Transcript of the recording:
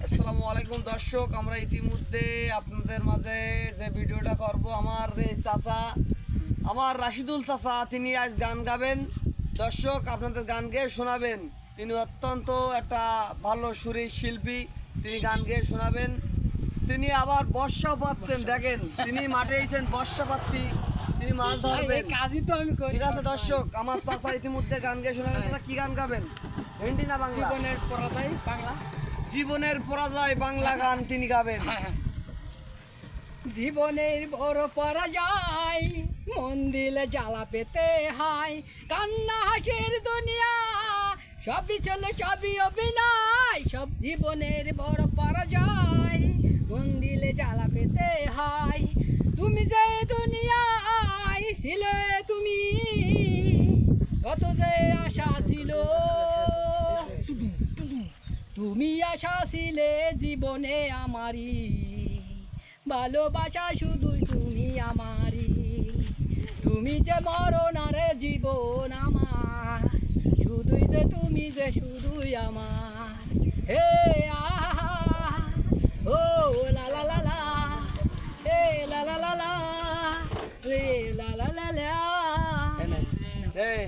আসসালামু আলাইকুম দর্শক, আমরা ইতিমধ্যে আপনাদের মাঝে যে ভিডিওটা করব, আমার এই চাচা, আমার রাশিদুল চাচা, তিনি আজ গান গাবেন। দর্শক, আপনাদের গান গেয়ে শোনাবেন। তিনি অত্যন্ত একটা ভালো সুরের শিল্পী, তিনি গান গেয়ে শোনাবেন। তিনি আবার বর্ষা পাচ্ছেন, দেখেন তিনি মাঠে এসেছেন বর্ষা পাচ্ছি, তিনি মাছ ধরবেন। ঠিক আছে দর্শক, আমার চাচা ইতিমধ্যে গান গেয়ে শোনাবেন। চাচা কি গান গাবেন? হিন্দি না বাংলা? জীবনের পরাজয় বাংলা। জীবনের পরাজয় বাংলা গান তিনি গাবেন। জীবনের বড় পরাজয়, মন দিলে জ্বালা পেতে হয়। কান্না হাসির দুনিয়া, সবই চলে সবই অভিনয়। সব জীবনের বড় পরাজয়, মন দিলে জ্বালা পেতে হয়। তুমি যে দুনিয়ায় ছিলে, তুমি কত যে আশা ছিল, তুমি আশা ছিলে জীবনে আমারই, ভালোবাসা শুধুই তুমি আমারই। তুমি যে মরণ রে জীবন আমার, শুধুই যে তুমি যে শুধুই আমার। হে আহা ও লা লা লা লা, হে লা লা লা লা, হে লা লা লা লা। এই